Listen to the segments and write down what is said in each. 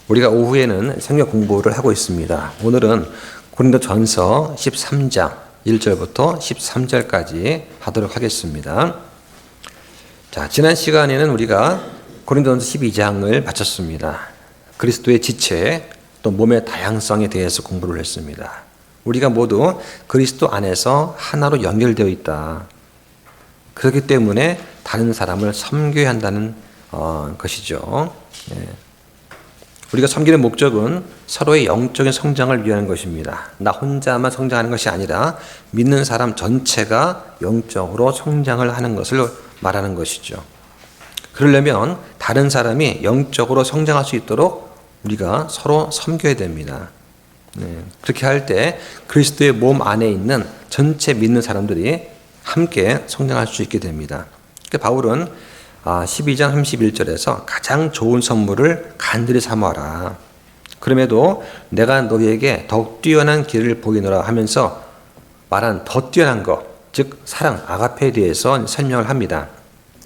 우리가 오후에는 성경 공부를 하고 있습니다. 오늘은 고린도전서 13장 1절부터 13절까지 하도록 하겠습니다. 자, 지난 시간에는 우리가 고린도전서 12장을 마쳤습니다. 그리스도의 지체, 또 몸의 다양성에 대해서 공부를 했습니다. 우리가 모두 그리스도 안에서 하나로 연결되어 있다. 그렇기 때문에 다른 사람을 섬겨야 한다는 것이죠. 우리가 섬기는 목적은 서로의 영적인 성장을 위한 것입니다. 나 혼자만 성장하는 것이 아니라 믿는 사람 전체가 영적으로 성장을 하는 것을 말하는 것이죠. 그러려면 다른 사람이 영적으로 성장할 수 있도록 우리가 서로 섬겨야 됩니다. 그렇게 할 때 그리스도의 몸 안에 있는 전체 믿는 사람들이 함께 성장할 수 있게 됩니다. 바울은 12장 31절에서 가장 좋은 선물을 간절히 사모하라. 그럼에도 내가 너희에게 더욱 뛰어난 길을 보이노라 하면서 말한 더 뛰어난 것, 즉 사랑, 아가페에 대해서 설명을 합니다.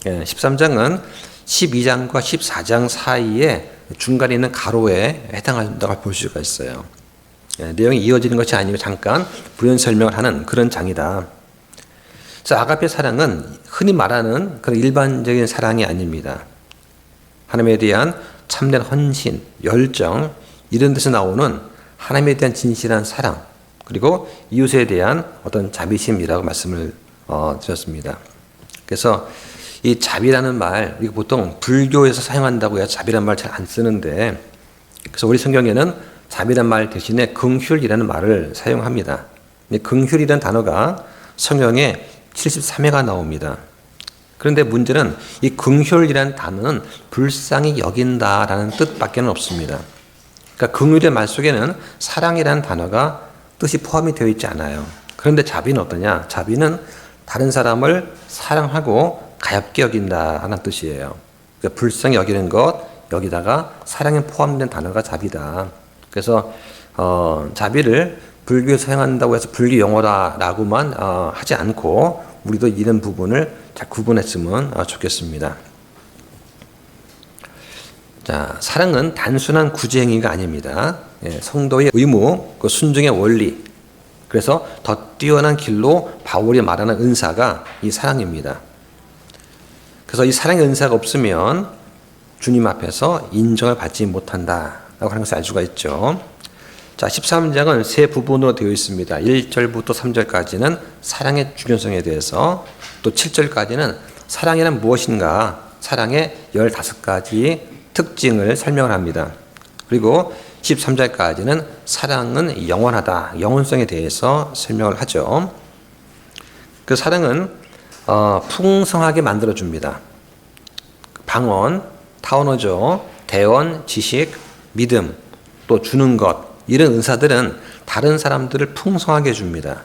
13장은 12장과 14장 사이에 중간에 있는 가로에 해당한다고 볼 수가 있어요. 내용이 이어지는 것이 아니고 잠깐 부연 설명을 하는 그런 장이다. 그래서 아가페 사랑은 흔히 말하는 그런 일반적인 사랑이 아닙니다. 하나님에 대한 참된 헌신, 열정 이런 데서 나오는 하나님에 대한 진실한 사랑, 그리고 이웃에 대한 어떤 자비심이라고 말씀을 드렸습니다. 그래서 이 자비라는 말, 이거 보통 불교에서 사용한다고 해서 자비라는 말 잘 안 쓰는데, 그래서 우리 성경에는 자비라는 말 대신에 긍휼이라는 말을 사용합니다. 긍휼이라는 단어가 성경에 73회가 나옵니다. 그런데 문제는 이 긍휼이라는 단어는 불쌍히 여긴다라는 뜻밖에 없습니다. 그러니까 긍휼의 말 속에는 사랑이라는 단어가 뜻이 포함이 되어 있지 않아요. 그런데 자비는 어떠냐? 자비는 다른 사람을 사랑하고 가엽게 여긴다라는 뜻이에요. 그러니까 불쌍히 여기는 것, 여기다가 사랑에 포함된 단어가 자비다. 그래서 자비를 불교에서 사용한다고 해서 불교 용어다라고만 하지 않고 우리도 이런 부분을 잘 구분했으면 좋겠습니다. 자, 사랑은 단순한 구제행위가 아닙니다. 성도의 의무, 그 순종의 원리. 그래서 더 뛰어난 길로 바울이 말하는 은사가 이 사랑입니다. 그래서 이 사랑의 은사가 없으면 주님 앞에서 인정을 받지 못한다라고 하는 것을 알 수가 있죠. 자, 13장은 세 부분으로 되어 있습니다. 1절부터 3절까지는 사랑의 중요성에 대해서, 또 7절까지는 사랑이란 무엇인가, 사랑의 15가지 특징을 설명을 합니다. 그리고 13절까지는 사랑은 영원하다, 영원성에 대해서 설명을 하죠. 그 사랑은 풍성하게 만들어줍니다. 방언, 타언어죠, 대언, 지식, 믿음, 또 주는 것, 이런 은사들은 다른 사람들을 풍성하게 해줍니다.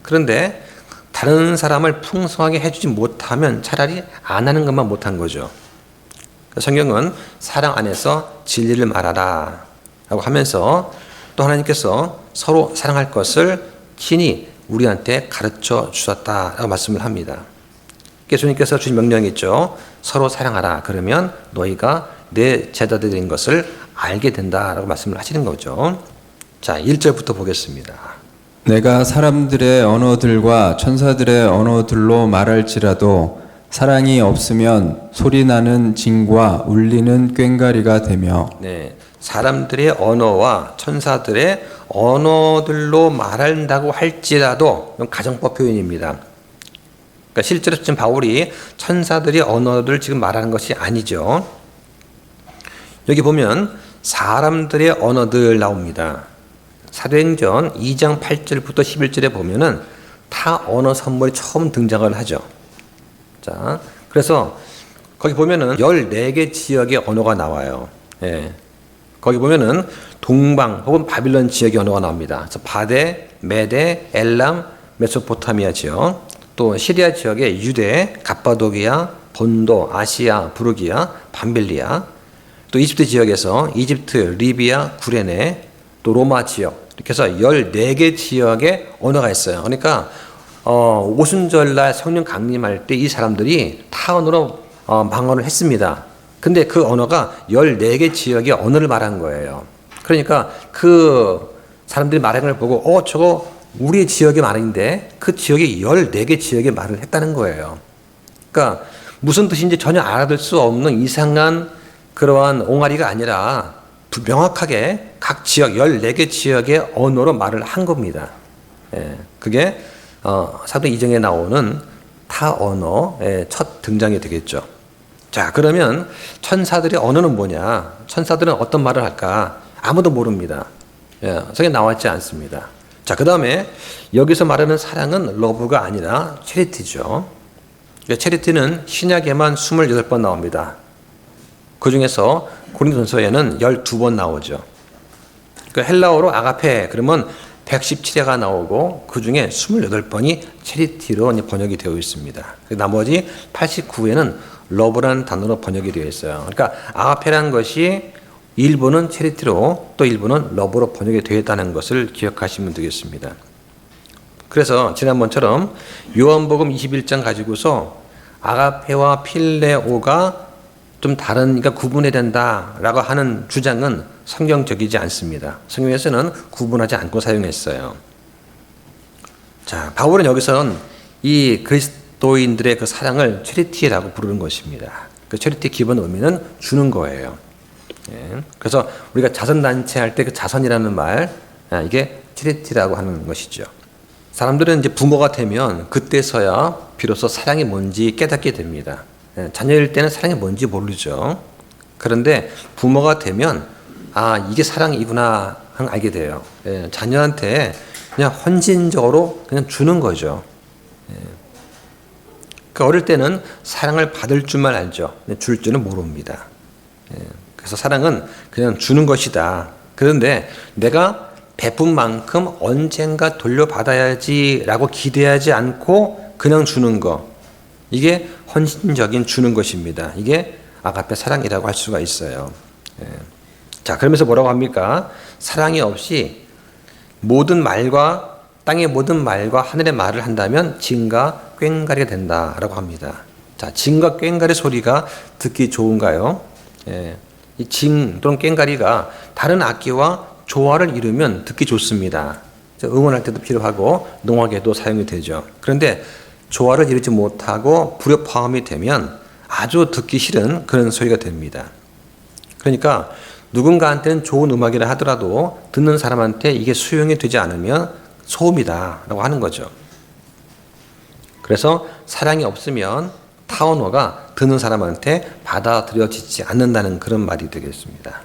그런데 다른 사람을 풍성하게 해주지 못하면 차라리 안 하는 것만 못한 거죠. 성경은 사랑 안에서 진리를 말하라 라고 하면서 또 하나님께서 서로 사랑할 것을 친히 우리한테 가르쳐 주셨다라고 말씀을 합니다. 주님께서 주신 명령이 있죠. 서로 사랑하라. 그러면 너희가 내 제자들인 것을 알게 된다라고 말씀을 하시는 거죠. 자, 1절부터 보겠습니다. 내가 사람들의 언어들과 천사들의 언어들로 말할지라도 사랑이 없으면 소리나는 징과 울리는 꽹과리가 되며. 네, 사람들의 언어와 천사들의 언어들로 말한다고 할지라도, 이건 가정법 표현입니다. 그러니까 실제로 지금 바울이 천사들의 언어를 지금 말하는 것이 아니죠. 여기 보면 사람들의 언어들 나옵니다. 사도행전 2장 8절부터 11절에 보면은 타 언어 선물이 처음 등장을 하죠. 자, 그래서 거기 보면은 14개 지역의 언어가 나와요. 거기 보면은 동방 혹은 바빌론 지역의 언어가 나옵니다. 그래서 바데, 메데, 엘람, 메소포타미아 지역, 또 시리아 지역의 유대, 갑바도기아, 본도, 아시아, 부르기아, 밤빌리아, 또 이집트 지역에서 이집트, 리비아, 구레네, 또 로마 지역, 이렇게 해서 14개 지역의 언어가 있어요. 그러니까 오순절날 성령 강림할 때 이 사람들이 타언으로 방언을 했습니다. 근데 그 언어가 14개 지역의 언어를 말한 거예요. 그러니까 그 사람들이 말하는 걸 보고 저거 우리 지역의 말인데 그 지역이 14개 지역의 말을 했다는 거예요. 그러니까 무슨 뜻인지 전혀 알아들 수 없는 이상한 그러한 옹알이가 아니라 명확하게 각 지역 14개 지역의 언어로 말을 한 겁니다. 그게 사도 이정에 나오는 타 언어의 첫 등장이 되겠죠. 자, 그러면 천사들의 언어는 뭐냐? 천사들은 어떤 말을 할까? 아무도 모릅니다. 성경에 나와 있지 않습니다. 자, 그 다음에 여기서 말하는 사랑은 러브가 아니라 체리티죠. 체리티는 신약에만 28번 나옵니다. 그 중에서 고린도전서에는 12번 나오죠. 그 헬라어로 아가페 그러면 117회가 나오고 그 중에 28번이 체리티로 번역이 되어 있습니다. 나머지 89회는 러브라는 단어로 번역이 되어 있어요. 그러니까 아가페라는 것이 일부는 체리티로 또 일부는 러브로 번역이 되어 있다는 것을 기억하시면 되겠습니다. 그래서 지난번처럼 요한복음 21장 가지고서 아가페와 필레오가 좀 다르니까 구분해야 된다라고 하는 주장은 성경적이지 않습니다. 성경에서는 구분하지 않고 사용했어요. 자, 바울은 여기서는 이 그리스도인들의 그 사랑을 체리티라고 부르는 것입니다. 그 체리티 기본 의미는 주는 거예요. 그래서 우리가 자선단체 할 때 그 자선이라는 말, 이게 체리티라고 하는 것이죠. 사람들은 이제 부모가 되면 그때서야 비로소 사랑이 뭔지 깨닫게 됩니다. 자녀일 때는 사랑이 뭔지 모르죠. 그런데 부모가 되면 이게 사랑이구나 하는 알게 돼요. 자녀한테 그냥 헌신적으로 그냥 주는 거죠. 그 어릴 때는 사랑을 받을 줄만 알죠. 줄 줄은 모릅니다. 그래서 사랑은 그냥 주는 것이다. 그런데 내가 베푼 만큼 언젠가 돌려받아야지라고 기대하지 않고 그냥 주는 거. 이게 헌신적인 주는 것입니다. 이게 아가페 사랑이라고 할 수가 있어요. 자, 그러면서 뭐라고 합니까? 사랑이 없이 모든 말과 땅의 모든 말과 하늘의 말을 한다면 징과 꽹과리가 된다라고 합니다. 자, 징과 꽹과리 소리가 듣기 좋은가요? 이 징 또는 꽹과리가 다른 악기와 조화를 이루면 듣기 좋습니다. 응원할 때도 필요하고 농악에도 사용이 되죠. 그런데 조화를 이루지 못하고 불협화음이 되면 아주 듣기 싫은 그런 소리가 됩니다. 그러니까 누군가한테는 좋은 음악이라 하더라도 듣는 사람한테 이게 수용이 되지 않으면 소음이다라고 하는 거죠. 그래서 사랑이 없으면 타언어가 듣는 사람한테 받아들여지지 않는다는 그런 말이 되겠습니다.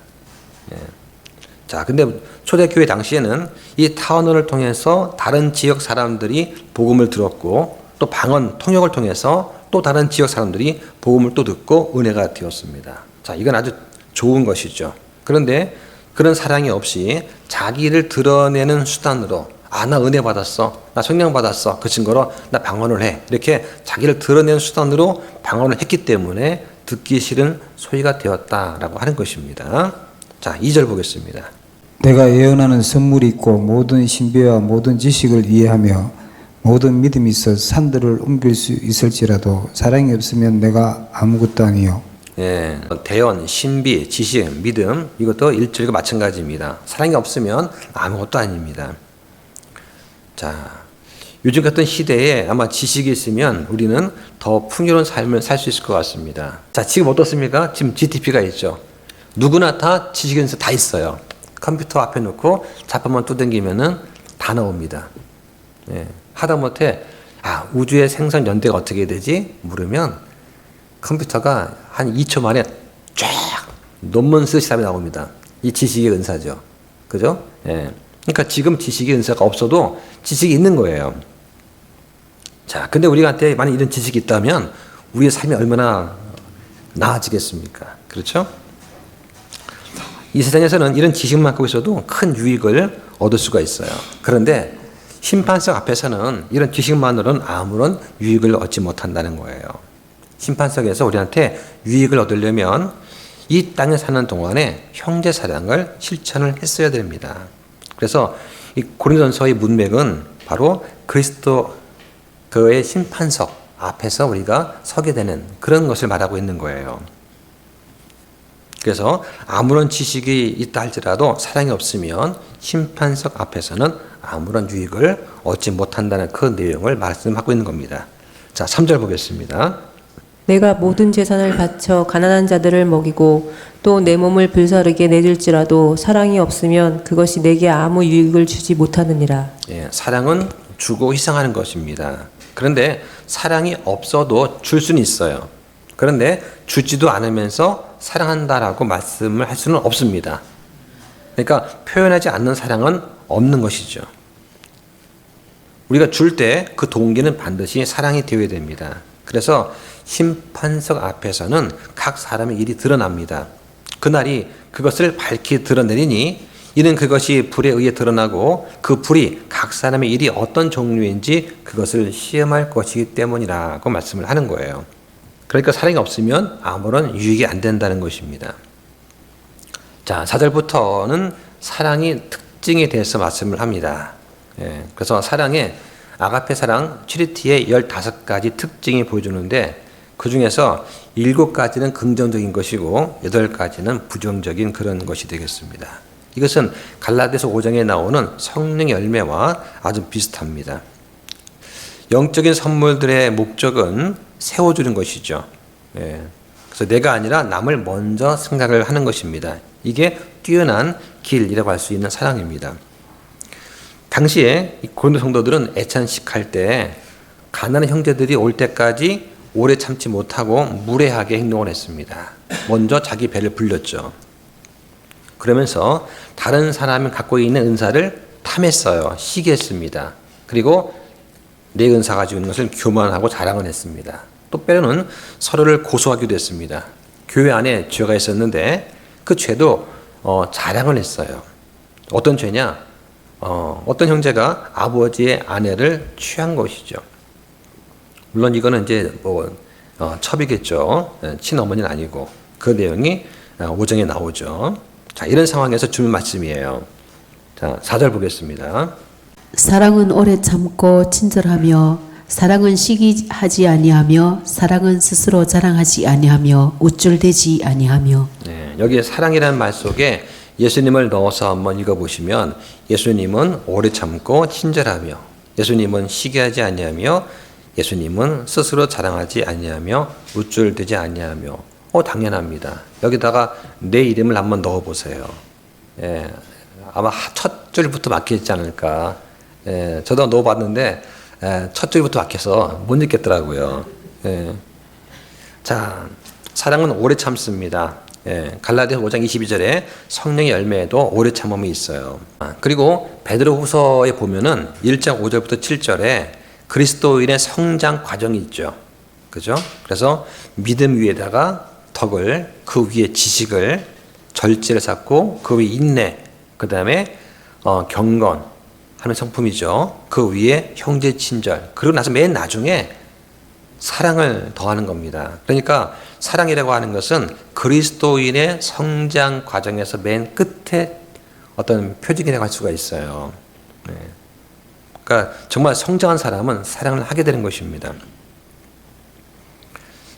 자, 근데 초대교회 당시에는 이 타언어를 통해서 다른 지역 사람들이 복음을 들었고 또 방언 통역을 통해서 또 다른 지역 사람들이 복음을 또 듣고 은혜가 되었습니다. 자, 이건 아주 좋은 것이죠. 그런데 그런 사랑이 없이 자기를 드러내는 수단으로 나 은혜 받았어. 나 성령 받았어. 그 증거로 나 방언을 해. 이렇게 자기를 드러내는 수단으로 방언을 했기 때문에 듣기 싫은 소리가 되었다라고 하는 것입니다. 자, 2절 보겠습니다. 내가 예언하는 선물이 있고 모든 신비와 모든 지식을 이해하며 모든 믿음이 있어 산들을 옮길 수 있을지라도 사랑이 없으면 내가 아무것도 아니요. 대언, 신비, 지식, 믿음 이것도 1절과 마찬가지입니다. 사랑이 없으면 아무것도 아닙니다. 자, 요즘 같은 시대에 아마 지식이 있으면 우리는 더 풍요로운 삶을 살 수 있을 것 같습니다. 자, 지금 어떻습니까? 지금 GTP가 있죠. 누구나 다 지식은 다 있어요. 컴퓨터 앞에 놓고 자판만 두들기면은 다 나옵니다. 하다못해 우주의 생선 연대가 어떻게 되지? 물으면 컴퓨터가 한 2초 만에 쫙 논문 쓰듯이 답이 나옵니다. 이 지식의 은사죠. 그죠? 그러니까 지금 지식의 은사가 없어도 지식이 있는 거예요. 자, 근데 우리한테 만약 이런 지식이 있다면 우리의 삶이 얼마나 나아지겠습니까? 그렇죠? 이 세상에서는 이런 지식만 갖고 있어도 큰 유익을 얻을 수가 있어요. 그런데 심판석 앞에서는 이런 지식만으로는 아무런 유익을 얻지 못한다는 거예요. 심판석에서 우리한테 유익을 얻으려면 이 땅에 사는 동안에 형제 사랑을 실천을 했어야 됩니다. 그래서 이 고린도전서의 문맥은 바로 그리스도의 심판석 앞에서 우리가 서게 되는 그런 것을 말하고 있는 거예요. 그래서 아무런 지식이 있다 할지라도 사랑이 없으면 심판석 앞에서는 아무런 유익을 얻지 못한다는 그 내용을 말씀하고 있는 겁니다. 자, 3절 보겠습니다. 내가 모든 재산을 바쳐 가난한 자들을 먹이고 또 내 몸을 불사르게 내줄지라도 사랑이 없으면 그것이 내게 아무 유익을 주지 못하느니라. 예, 사랑은 주고 희생하는 것입니다. 그런데 사랑이 없어도 줄 수는 있어요. 그런데 주지도 않으면서 사랑한다라고 말씀을 할 수는 없습니다. 그러니까 표현하지 않는 사랑은 없는 것이죠. 우리가 줄 때 그 동기는 반드시 사랑이 되어야 됩니다. 그래서 심판석 앞에서는 각 사람의 일이 드러납니다. 그날이 그것을 밝히 드러내리니 이는 그것이 불에 의해 드러나고 그 불이 각 사람의 일이 어떤 종류인지 그것을 시험할 것이기 때문이라고 말씀을 하는 거예요. 그러니까 사랑이 없으면 아무런 유익이 안 된다는 것입니다. 자, 4절부터는 사랑의 특징에 대해서 말씀을 합니다. 예, 그래서 사랑의 아가페 사랑 치리티의 15가지 특징이 보여주는데 그 중에서 7가지는 긍정적인 것이고 8가지는 부정적인 그런 것이 되겠습니다. 이것은 갈라디아서 5장에 나오는 성령의 열매와 아주 비슷합니다. 영적인 선물들의 목적은 세워주는 것이죠. 예. 그래서 내가 아니라 남을 먼저 생각을 하는 것입니다. 이게 뛰어난 길이라고 할 수 있는 사랑입니다. 당시에 고린도 성도들은 애찬식 할 때 가난한 형제들이 올 때까지 오래 참지 못하고 무례하게 행동을 했습니다. 먼저 자기 배를 불렸죠. 그러면서 다른 사람이 갖고 있는 은사를 탐했어요. 시기했습니다. 그리고 내 은사 가지고 있는 것을 교만하고 자랑을 했습니다. 또 때로는 서로를 고소하기도 했습니다. 교회 안에 죄가 있었는데 그 죄도 자랑을 했어요. 어떤 죄냐? 어떤 형제가 아버지의 아내를 취한 것이죠. 물론 이거는 이제 첩이겠죠. 친어머니는 아니고 그 내용이 5장에 나오죠. 자, 이런 상황에서 주는 말씀이에요. 자, 4절 보겠습니다. 사랑은 오래 참고 친절하며 사랑은 시기하지 아니하며 사랑은 스스로 자랑하지 아니하며 우쭐대지 아니하며. 네, 여기 사랑이라는 말 속에 예수님을 넣어서 한번 읽어보시면 예수님은 오래 참고 친절하며 예수님은 시기하지 아니하며 예수님은 스스로 자랑하지 아니하며 우쭐대지 아니하며. 당연합니다. 여기다가 내 이름을 한번 넣어보세요. 예, 아마 첫 줄부터 막혀있지 않을까. 예, 저도 넣어봤는데 첫 줄부터 막혀서 못 읽겠더라고요. 예. 자, 사랑은 오래 참습니다. 예, 갈라디아서 5장 22절에 성령의 열매에도 오래 참음이 있어요. 그리고 베드로후서에 보면은 1장 5절부터 7절에 그리스도인의 성장 과정이 있죠. 그죠? 그래서 믿음 위에다가 덕을, 그 위에 지식을, 절제를 쌓고 그 위에 인내, 그 다음에 경건 하는 성품이죠. 그 위에 형제 친절, 그리고 나서 맨 나중에 사랑을 더하는 겁니다. 그러니까 사랑이라고 하는 것은 그리스도인의 성장 과정에서 맨 끝에 어떤 표징이라고 할 수가 있어요. 네. 그러니까 정말 성장한 사람은 사랑을 하게 되는 것입니다.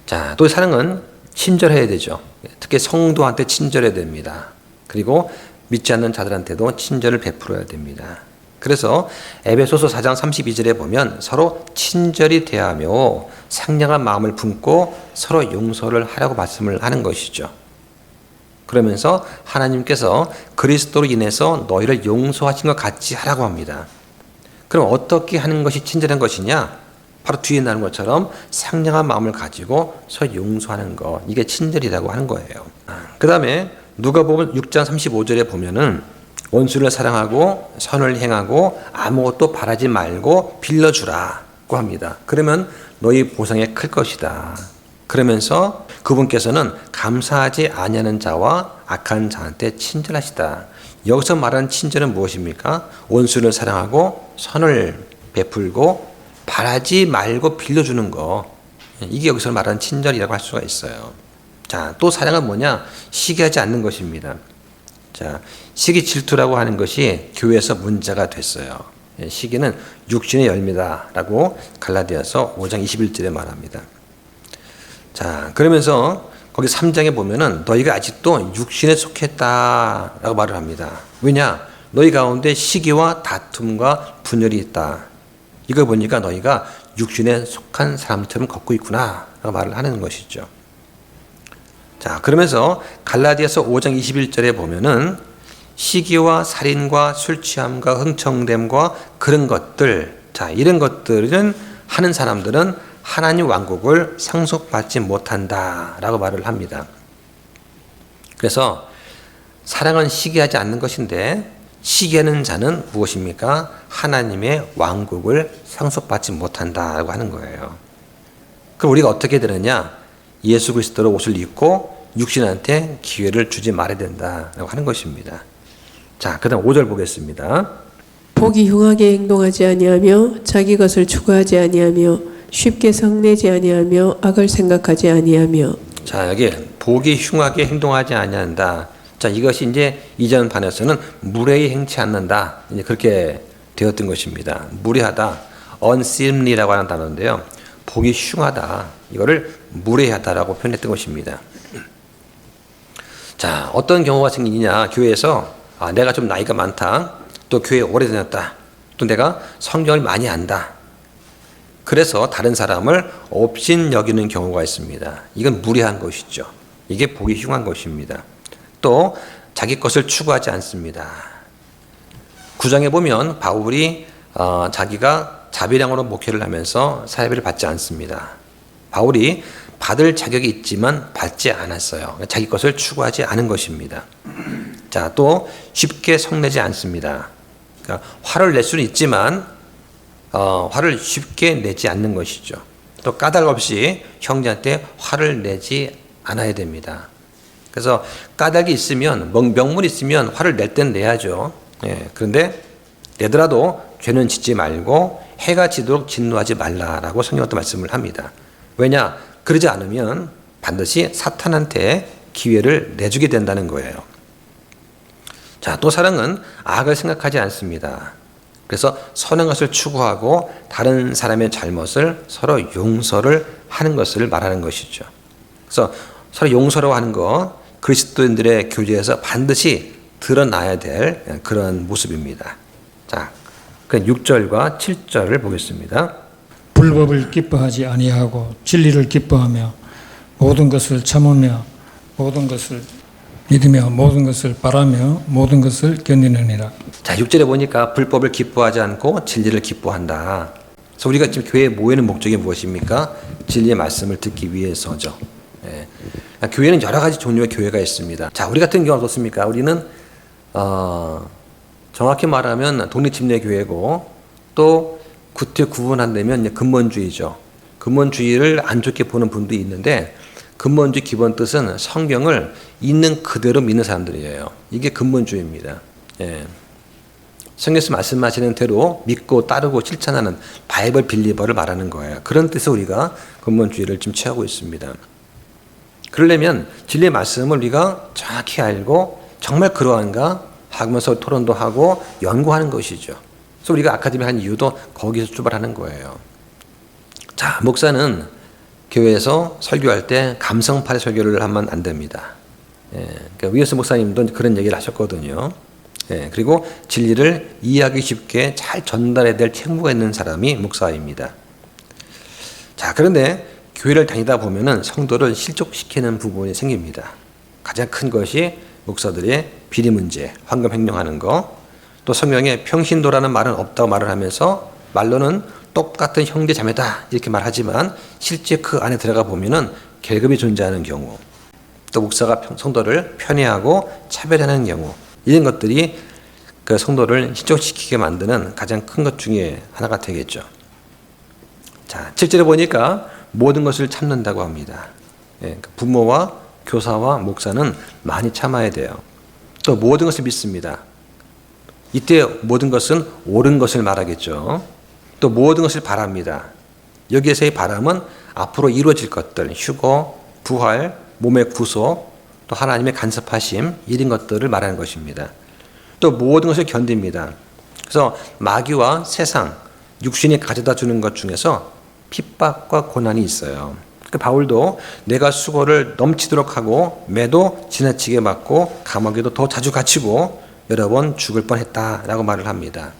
자, 또 사랑은 친절해야 되죠. 특히 성도한테 친절해야 됩니다. 그리고 믿지 않는 자들한테도 친절을 베풀어야 됩니다. 그래서 에베소서 4장 32절에 보면 서로 친절히 대하며 상냥한 마음을 품고 서로 용서를 하라고 말씀을 하는 것이죠. 그러면서 하나님께서 그리스도로 인해서 너희를 용서하신 것 같이 하라고 합니다. 그럼 어떻게 하는 것이 친절한 것이냐? 바로 뒤에 나오는 것처럼 상냥한 마음을 가지고 서로 용서하는 것, 이게 친절이라고 하는 거예요. 그 다음에 누가복음 6장 35절에 보면은 원수를 사랑하고 선을 행하고 아무것도 바라지 말고 빌려주라고 합니다. 그러면 너희 보상이 클 것이다. 그러면서 그분께서는 감사하지 아니하는 자와 악한 자한테 친절하시다. 여기서 말하는 친절은 무엇입니까? 원수를 사랑하고 선을 베풀고 바라지 말고 빌려주는 거. 이게 여기서 말하는 친절이라고 할 수가 있어요. 자, 또 사랑은 뭐냐? 시기하지 않는 것입니다. 자, 시기 질투라고 하는 것이 교회에서 문제가 됐어요. 시기는 육신의 열매다라고 갈라디아서 5장 21절에 말합니다. 자, 그러면서 거기 3장에 보면은 너희가 아직도 육신에 속했다라고 말을 합니다. 왜냐? 너희 가운데 시기와 다툼과 분열이 있다. 이걸 보니까 너희가 육신에 속한 사람처럼 걷고 있구나 라고 말을 하는 것이죠. 자, 그러면서 갈라디아서 5장 21절에 보면은 시기와 살인과 술 취함과 흥청됨과 그런 것들, 자, 이런 것들은 하는 사람들은 하나님 왕국을 상속받지 못한다 라고 말을 합니다. 그래서 사랑은 시기하지 않는 것인데 시기하는 자는 무엇입니까? 하나님의 왕국을 상속받지 못한다고 하는 거예요. 그럼 우리가 어떻게 되느냐? 예수 그리스도로 옷을 입고 육신한테 기회를 주지 말아야 된다라고 하는 것입니다. 자, 그다음 5절 보겠습니다. 복이 흉하게 행동하지 아니하며 자기 것을 추구하지 아니하며 쉽게 성내지 아니하며 악을 생각하지 아니하며. 자, 여기 복이 흉하게 행동하지 아니한다. 자, 이것이 이제 이전 반에서는 무례히 행치 않는다. 이제 그렇게 되었던 것입니다. 무례하다, unseemly라고 하는 단어인데요. 복이 흉하다. 이거를 무례하다라고 표현했던 것입니다. 자, 어떤 경우가 생기냐? 교회에서 내가 좀 나이가 많다. 또 교회에 오래 다녔다. 또 내가 성경을 많이 안다. 그래서 다른 사람을 업신 여기는 경우가 있습니다. 이건 무례한 것이죠. 이게 복이 흉한 것입니다. 또 자기 것을 추구하지 않습니다. 9장에 보면 바울이 자기가 자비량으로 목회를 하면서 사회비를 받지 않습니다. 바울이 받을 자격이 있지만 받지 않았어요. 자기 것을 추구하지 않은 것입니다. 자, 또 쉽게 성내지 않습니다. 그러니까 화를 낼 수는 있지만 화를 쉽게 내지 않는 것이죠. 또 까닭 없이 형제한테 화를 내지 않아야 됩니다. 그래서 까닭이 있으면 명분이 있으면 화를 낼 땐 내야죠. 예, 그런데 내더라도 죄는 짓지 말고 해가 지도록 진노하지 말라라고 성경은 또 말씀을 합니다. 왜냐? 그러지 않으면 반드시 사탄한테 기회를 내주게 된다는 거예요. 자, 또 사랑은 악을 생각하지 않습니다. 그래서 선한 것을 추구하고 다른 사람의 잘못을 서로 용서를 하는 것을 말하는 것이죠. 그래서 서로 용서라고 하는 것, 그리스도인들의 교제에서 반드시 드러나야 될 그런 모습입니다. 자, 그 6절과 7절을 보겠습니다. 불법을 기뻐하지 아니하고 진리를 기뻐하며 모든 것을 참으며 모든 것을 믿으며 모든 것을 바라며 모든 것을 견디느니라. 자, 6절에 보니까 불법을 기뻐하지 않고 진리를 기뻐한다. 그래서 우리가 지금 교회에 모이는 목적이 무엇입니까? 진리의 말씀을 듣기 위해서죠. 예. 교회는 여러 가지 종류의 교회가 있습니다. 자, 우리 같은 경우는 어떻습니까? 우리는 정확히 말하면 독립침례교회고 또 구태 구분한다면 근본주의죠. 근본주의를 안 좋게 보는 분도 있는데 근본주의 기본 뜻은 성경을 있는 그대로 믿는 사람들이에요. 이게 근본주의입니다. 예. 성경에서 말씀하시는 대로 믿고 따르고 실천하는 바이블 빌리버를 말하는 거예요. 그런 뜻에서 우리가 근본주의를 지금 취하고 있습니다. 그러려면 진리의 말씀을 우리가 정확히 알고 정말 그러한가 하면서 토론도 하고 연구하는 것이죠. 그래서 우리가 아카데미 한 이유도 거기서 출발하는 거예요. 자, 목사는 교회에서 설교할 때 감성파의 설교를 하면 안 됩니다. 예, 그러니까 위에서 목사님도 그런 얘기를 하셨거든요. 예, 그리고 진리를 이해하기 쉽게 잘 전달해야 될 책무가 있는 사람이 목사입니다. 자, 그런데 교회를 다니다 보면은 성도를 실족시키는 부분이 생깁니다. 가장 큰 것이 목사들의 비리 문제, 황금 횡령하는 거, 또 성경에 평신도라는 말은 없다고 말을 하면서 말로는 똑같은 형제 자매다 이렇게 말하지만 실제 그 안에 들어가 보면은 계급이 존재하는 경우, 또 목사가 성도를 편애하고 차별하는 경우, 이런 것들이 그 성도를 실족시키게 만드는 가장 큰 것 중에 하나가 되겠죠. 자, 7절에 보니까 모든 것을 참는다고 합니다. 예, 부모와 교사와 목사는 많이 참아야 돼요. 또 모든 것을 믿습니다. 이때 모든 것은 옳은 것을 말하겠죠. 또 모든 것을 바랍니다. 여기에서의 바람은 앞으로 이루어질 것들, 휴거, 부활, 몸의 구속, 또 하나님의 간섭하심, 이런 것들을 말하는 것입니다. 또 모든 것을 견딥니다. 그래서 마귀와 세상, 육신이 가져다 주는 것 중에서 핍박과 고난이 있어요. 그 바울도 내가 수고를 넘치도록 하고 매도 지나치게 맞고 감옥에도 더 자주 갇히고 여러 번 죽을 뻔했다라고 말을 합니다.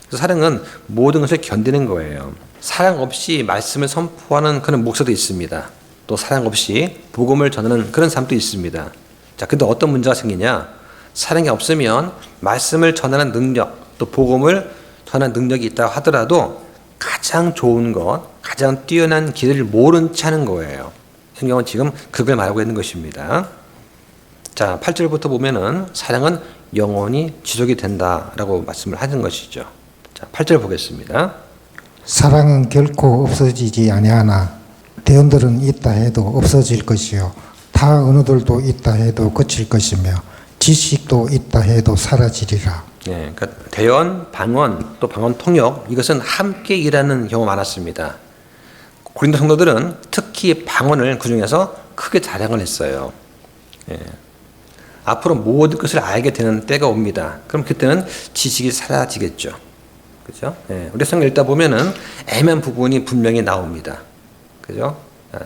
그래서 사랑은 모든 것을 견디는 거예요. 사랑 없이 말씀을 선포하는 그런 목사도 있습니다. 또 사랑 없이 복음을 전하는 그런 사람도 있습니다. 자, 근데 어떤 문제가 생기냐? 사랑이 없으면 말씀을 전하는 능력, 또 복음을 전하는 능력이 있다고 하더라도 가장 좋은 것, 가장 뛰어난 길을 모른 채 하는 거예요. 성경은 지금 그걸 말하고 있는 것입니다. 자, 8절부터 보면은 사랑은 영원히 지속이 된다라고 말씀을 하는 것이죠. 자, 8절 보겠습니다. 사랑은 결코 없어지지 아니하나 대언들은 있다 해도 없어질 것이요 다 언어들도 있다 해도 그칠 것이며 지식도 있다 해도 사라지리라. 네, 그러니까 대언, 방언, 또 방언 통역 이것은 함께 일하는 경우가 많았습니다. 고린도 성도들은 특히 방언을 그 중에서 크게 자랑을 했어요. 예. 앞으로 모든 것을 알게 되는 때가 옵니다. 그럼 그때는 지식이 사라지겠죠. 그죠? 예. 우리 성경 읽다 보면은 애매한 부분이 분명히 나옵니다. 그죠? 예.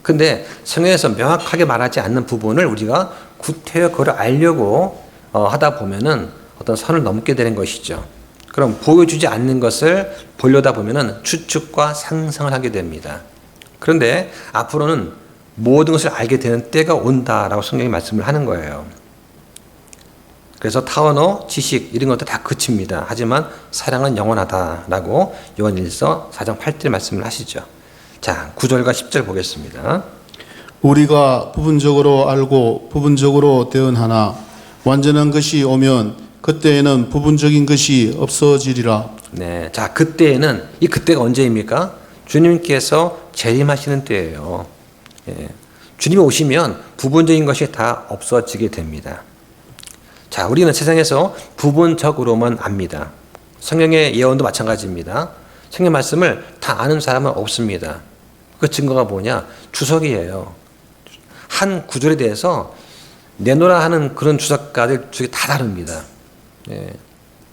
근데 성경에서 명확하게 말하지 않는 부분을 우리가 구태여 그걸 알려고 하다 보면은 어떤 선을 넘게 되는 것이죠. 그럼 보여주지 않는 것을 보려다 보면은 추측과 상상을 하게 됩니다. 그런데 앞으로는 모든 것을 알게 되는 때가 온다라고 성경이 말씀을 하는 거예요. 그래서 타언어, 지식 이런 것도 다 그칩니다. 하지만 사랑은 영원하다라고 요한일서 4장 8절 말씀을 하시죠. 자, 9절과 10절 보겠습니다. 우리가 부분적으로 알고 부분적으로 대언하나 완전한 것이 오면 그때에는 부분적인 것이 없어지리라. 네, 자, 그때에는 이 그때가 언제입니까? 주님께서 재림하시는 때예요. 예. 주님이 오시면 부분적인 것이 다 없어지게 됩니다. 자, 우리는 세상에서 부분적으로만 압니다. 성경의 예언도 마찬가지입니다. 성경 말씀을 다 아는 사람은 없습니다. 그 증거가 뭐냐? 주석이에요. 한 구절에 대해서 내놓으라 하는 그런 주석가들 중에 다 다릅니다. 예.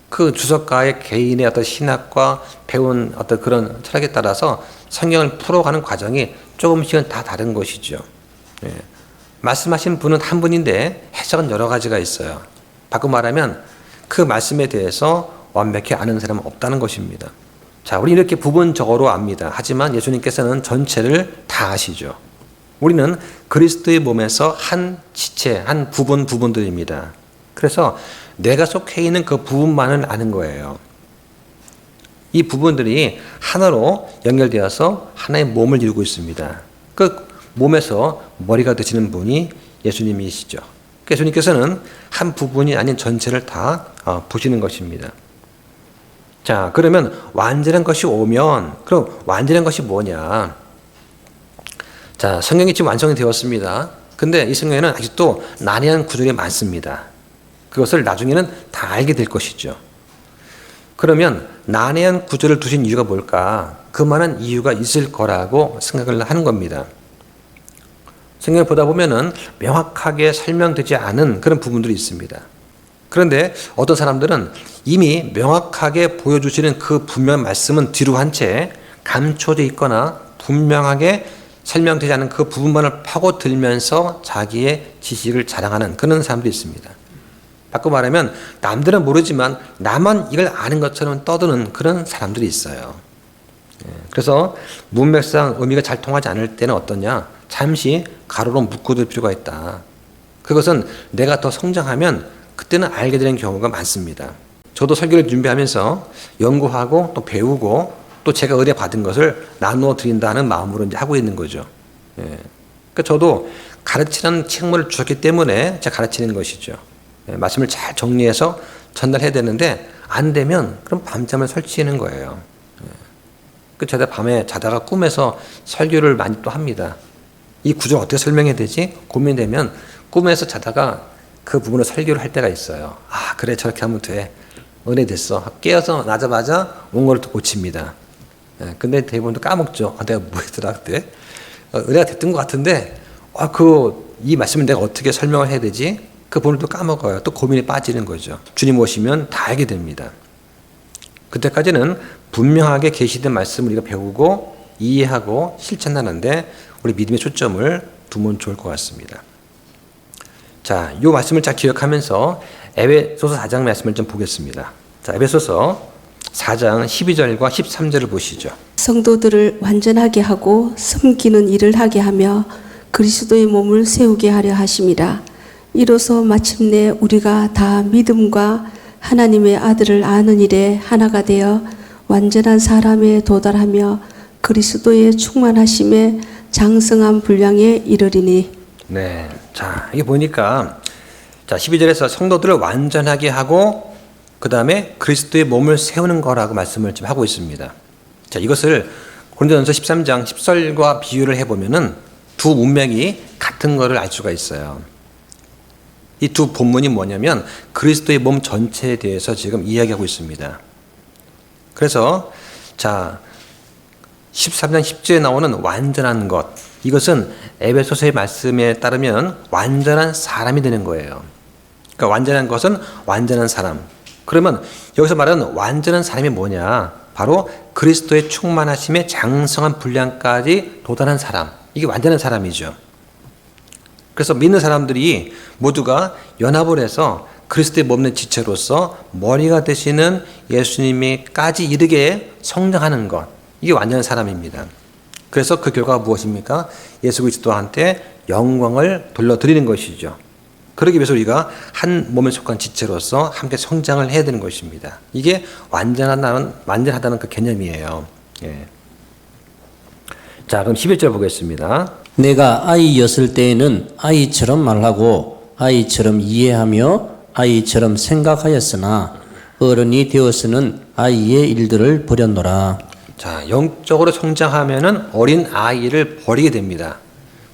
그 주석가의 개인의 어떤 신학과 배운 어떤 그런 철학에 따라서 성경을 풀어가는 과정이 조금씩은 다 다른 것이죠. 예. 말씀하신 분은 한 분인데 해석은 여러 가지가 있어요. 바꿔 말하면 그 말씀에 대해서 완벽히 아는 사람은 없다는 것입니다. 자, 우리 이렇게 부분적으로 압니다. 하지만 예수님께서는 전체를 다 아시죠. 우리는 그리스도의 몸에서 한 지체, 한 부분들입니다. 그래서 내가 속해 있는 그 부분만을 아는 거예요. 이 부분들이 하나로 연결되어서 하나의 몸을 이루고 있습니다. 그 몸에서 머리가 되시는 분이 예수님이시죠. 예수님께서는 한 부분이 아닌 전체를 다 보시는 것입니다. 자, 그러면 완전한 것이 오면, 그럼 완전한 것이 뭐냐? 자, 성경이 지금 완성이 되었습니다. 근데 이 성경에는 아직도 난해한 구절이 많습니다. 그것을 나중에는 다 알게 될 것이죠. 그러면 난해한 구절을 두신 이유가 뭘까? 그만한 이유가 있을 거라고 생각을 하는 겁니다. 성경을 보다 보면은 명확하게 설명되지 않은 그런 부분들이 있습니다. 그런데 어떤 사람들은 이미 명확하게 보여주시는 그 분명한 말씀은 뒤로 한 채 감춰져 있거나 분명하게 설명되지 않은 그 부분만을 파고들면서 자기의 지식을 자랑하는 그런 사람들이 있습니다. 바꿔 말하면 남들은 모르지만 나만 이걸 아는 것처럼 떠드는 그런 사람들이 있어요. 그래서 문맥상 의미가 잘 통하지 않을 때는 어떠냐? 잠시 가로로 묶어둘 필요가 있다. 그것은 내가 더 성장하면 그때는 알게 되는 경우가 많습니다. 저도 설교를 준비하면서 연구하고 또 배우고 또 제가 의뢰 받은 것을 나누어 드린다는 마음으로 이제 하고 있는 거죠. 예. 그러니까 저도 가르치는 책무를 주셨기 때문에 제가 가르치는 것이죠. 예. 말씀을 잘 정리해서 전달해야 되는데 안 되면 그럼 밤잠을 설치는 거예요. 예. 그 제가 밤에 자다가 꿈에서 설교를 많이 또 합니다. 이 구절 어떻게 설명해야 되지? 고민되면 꿈에서 자다가 그 부분을 설교를 할 때가 있어요. 아, 그래, 저렇게 하면 돼. 은혜 됐어. 깨어서 나자마자 온 거를 또 고칩니다. 예, 근데 대부분 까먹죠. 아, 내가 뭐 했더라, 그때? 은혜가 됐던 것 같은데, 이 말씀을 내가 어떻게 설명을 해야 되지? 그 부분을 또 까먹어요. 또 고민에 빠지는 거죠. 주님 오시면 다 알게 됩니다. 그때까지는 분명하게 계시된 말씀을 우리가 배우고 이해하고 실천하는데 우리 믿음의 초점을 두면 좋을 것 같습니다. 자, 이 말씀을 잘 기억하면서 에베소서 4장 말씀을 좀 보겠습니다. 자, 에베소서 4장 12절과 13절을 보시죠. 성도들을 완전하게 하고 섬기는 일을 하게 하며 그리스도의 몸을 세우게 하려 하심이라. 이로써 마침내 우리가 다 믿음과 하나님의 아들을 아는 일에 하나가 되어 완전한 사람에 도달하며 그리스도의 충만하심에 장성한 분량에 이르리니. 네. 자, 이게 보니까 자, 12절에서 성도들을 완전하게 하고 그 다음에 그리스도의 몸을 세우는 거라고 말씀을 좀 하고 있습니다. 자, 이것을 고린도전서 13장 10절과 비유를 해보면은 두 문맥이 같은 거를 알 수가 있어요. 이 두 본문이 뭐냐면 그리스도의 몸 전체에 대해서 지금 이야기하고 있습니다. 그래서 자, 13장 10절에 나오는 완전한 것, 이것은 에베소서의 말씀에 따르면 완전한 사람이 되는 거예요. 그러니까 완전한 것은 완전한 사람. 그러면 여기서 말하는 완전한 사람이 뭐냐? 바로 그리스도의 충만하심에 장성한 분량까지 도달한 사람. 이게 완전한 사람이죠. 그래서 믿는 사람들이 모두가 연합을 해서 그리스도의 몸의 지체로서 머리가 되시는 예수님이까지 이르게 성장하는 것. 이게 완전한 사람입니다. 그래서 그 결과가 무엇입니까? 예수 그리스도한테 영광을 돌려드리는 것이죠. 그러기 위해서 우리가 한 몸에 속한 지체로서 함께 성장을 해야 되는 것입니다. 이게 완전하다는 그 개념이에요. 예. 자, 그럼 11절 보겠습니다. 내가 아이였을 때에는 아이처럼 말하고 아이처럼 이해하며 아이처럼 생각하였으나 어른이 되어서는 아이의 일들을 버렸노라. 자, 영적으로 성장하면은 어린 아이를 버리게 됩니다.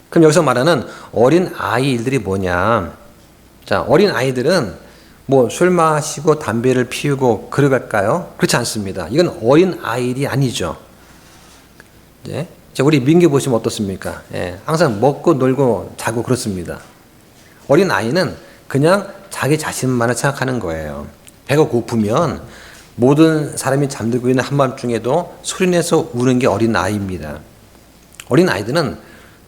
그럼 여기서 말하는 어린 아이 일들이 뭐냐? 자, 어린 아이들은 뭐 술 마시고 담배를 피우고 그러갈까요? 그렇지 않습니다. 이건 어린 아이들이 아니죠. 예? 자, 우리 민규 보시면 어떻습니까? 예, 항상 먹고 놀고 자고 그렇습니다. 어린 아이는 그냥 자기 자신만을 생각하는 거예요. 배가 고프면 모든 사람이 잠들고 있는 한밤중에도 소리내서 우는 게 어린 아이입니다. 어린 아이들은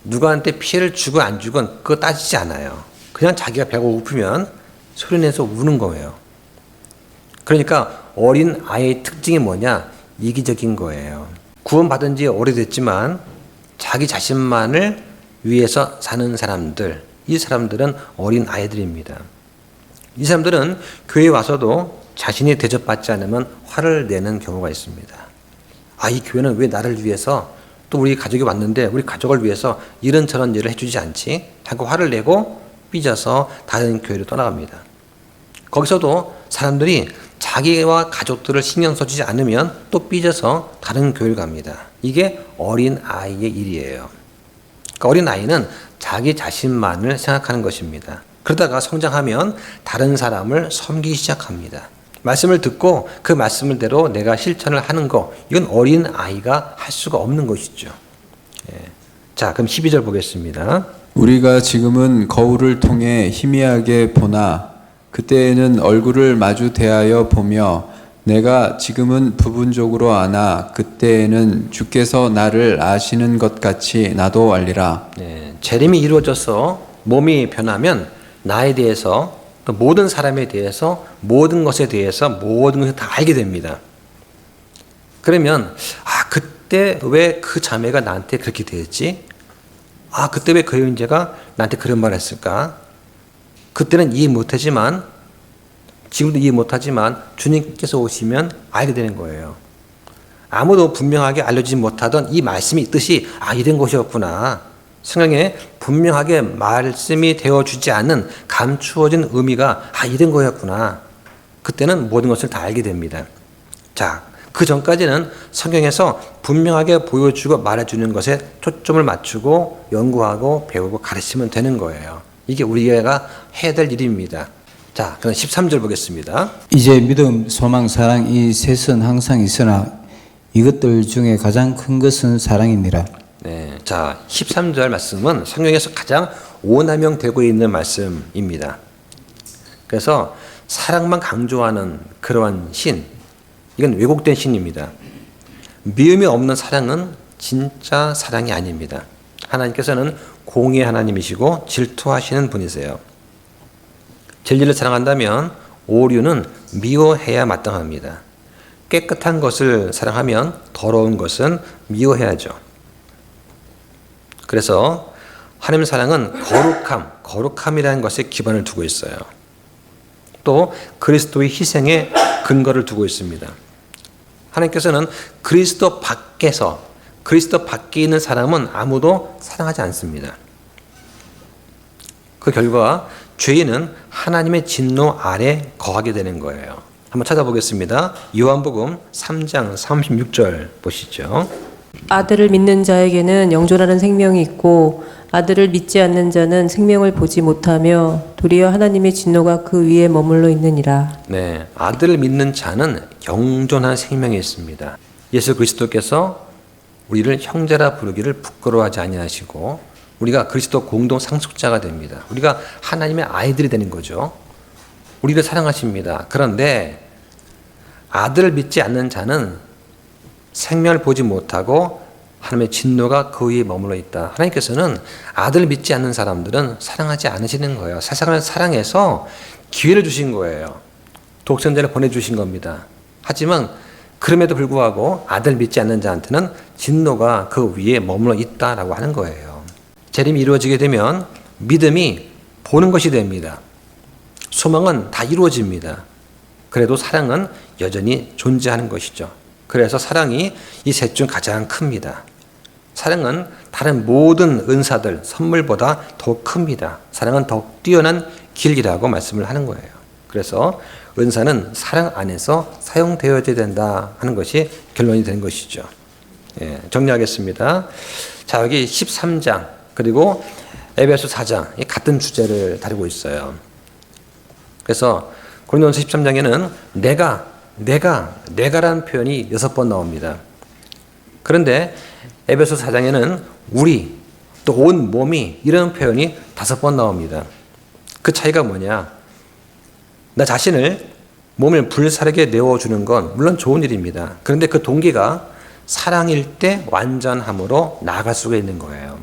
누구한테 피해를 주고 안 주건 그거 따지지 않아요. 그냥 자기가 배가 고프면 소리내서 우는 거예요. 그러니까 어린 아이의 특징이 뭐냐? 이기적인 거예요. 구원받은 지 오래됐지만 자기 자신만을 위해서 사는 사람들, 이 사람들은 어린 아이들입니다. 이 사람들은 교회에 와서도 자신이 대접받지 않으면 화를 내는 경우가 있습니다. 아, 이 교회는 왜 나를 위해서 또 우리 가족이 왔는데 우리 가족을 위해서 이런저런 일을 해주지 않지? 하고 화를 내고 삐져서 다른 교회로 떠나갑니다. 거기서도 사람들이 자기와 가족들을 신경 써주지 않으면 또 삐져서 다른 교회를 갑니다. 이게 어린 아이의 일이에요. 그러니까 어린 아이는 자기 자신만을 생각하는 것입니다. 그러다가 성장하면 다른 사람을 섬기기 시작합니다. 말씀을 듣고 그 말씀대로 내가 실천을 하는 거, 이건 어린 아이가 할 수가 없는 것이죠. 예. 자, 그럼 12절 보겠습니다. 우리가 지금은 거울을 통해 희미하게 보나 그때에는 얼굴을 마주 대하여 보며 내가 지금은 부분적으로 아나 그때에는 주께서 나를 아시는 것 같이 나도 알리라. 네, 재림이 이루어져서 몸이 변하면 나에 대해서 또 모든 사람에 대해서 모든 것에 대해서 모든 것을 다 알게 됩니다. 그러면 아, 그때 왜 그 자매가 나한테 그렇게 됐지? 아, 그때 왜 그 형제가 나한테 그런 말을 했을까? 그때는 이해 못하지만 지금도 이해 못하지만 주님께서 오시면 알게 되는 거예요. 아무도 분명하게 알려주지 못하던 이 말씀이 있듯이 아, 이런 것이었구나. 성경에 분명하게 말씀이 되어주지 않는 감추어진 의미가 아, 이런 거였구나. 그때는 모든 것을 다 알게 됩니다. 자, 그 전까지는 성경에서 분명하게 보여주고 말해주는 것에 초점을 맞추고 연구하고 배우고 가르치면 되는 거예요. 이게 우리가 해야 될 일입니다. 자, 그럼 13절 보겠습니다. 이제 믿음, 소망, 사랑 이 셋은 항상 있으나 이것들 중에 가장 큰 것은 사랑이니라. 네, 자, 13절 말씀은 성경에서 가장 오남용되고 있는 말씀입니다. 그래서 사랑만 강조하는 그러한 신, 이건 왜곡된 신입니다. 미움이 없는 사랑은 진짜 사랑이 아닙니다. 하나님께서는 공의의 하나님이시고 질투하시는 분이세요. 진리를 사랑한다면 오류는 미워해야 마땅합니다. 깨끗한 것을 사랑하면 더러운 것은 미워해야죠. 그래서 하나님의 사랑은 거룩함이라는 것에 기반을 두고 있어요. 또 그리스도의 희생에 근거를 두고 있습니다. 하나님께서는 그리스도 밖에 있는 사람은 아무도 사랑하지 않습니다. 그 결과 죄인은 하나님의 진노 아래 거하게 되는 거예요. 한번 찾아보겠습니다. 요한복음 3장 36절 보시죠. 아들을 믿는 자에게는 영존하는 생명이 있고 아들을 믿지 않는 자는 생명을 보지 못하며 도리어 하나님의 진노가 그 위에 머물러 있느니라. 네, 아들을 믿는 자는 영존한 생명이 있습니다. 예수 그리스도께서 우리를 형제라 부르기를 부끄러워하지 아니하시고 우리가 그리스도 공동 상속자가 됩니다. 우리가 하나님의 아이들이 되는 거죠. 우리를 사랑하십니다. 그런데 아들을 믿지 않는 자는 생명을 보지 못하고 하나님의 진노가 그 위에 머물러 있다. 하나님께서는 아들을 믿지 않는 사람들은 사랑하지 않으시는 거예요. 세상을 사랑해서 기회를 주신 거예요. 독생자를 보내주신 겁니다. 하지만 그럼에도 불구하고 아들 믿지 않는 자한테는 진노가 그 위에 머물러 있다라고 하는 거예요. 재림이 이루어지게 되면 믿음이 보는 것이 됩니다. 소망은 다 이루어집니다. 그래도 사랑은 여전히 존재하는 것이죠. 그래서 사랑이 이 셋 중 가장 큽니다. 사랑은 다른 모든 은사들, 선물보다 더 큽니다. 사랑은 더 뛰어난 길이라고 말씀을 하는 거예요. 그래서 은사는 사랑 안에서 사용되어야 된다 하는 것이 결론이 되는 것이죠. 예, 정리하겠습니다. 자, 여기 13장 그리고 에베소 4장 같은 주제를 다루고 있어요. 그래서 고린도전서 13장에는 내가라는 표현이 6번 나옵니다. 그런데 에베소 4장에는 우리 또 온 몸이 이런 표현이 5번 나옵니다. 그 차이가 뭐냐? 나 자신을 몸을 불사르게 내어주는 건 물론 좋은 일입니다. 그런데 그 동기가 사랑일 때 완전함으로 나아갈 수가 있는 거예요.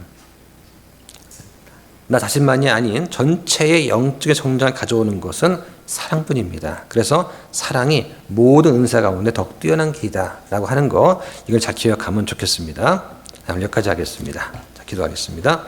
나 자신만이 아닌 전체의 영적인 성장을 가져오는 것은 사랑뿐입니다. 그래서 사랑이 모든 은사 가운데 더 뛰어난 길이다라고 하는 거 이걸 잘 기억하면 좋겠습니다. 오늘 여기까지 하겠습니다. 자, 기도하겠습니다.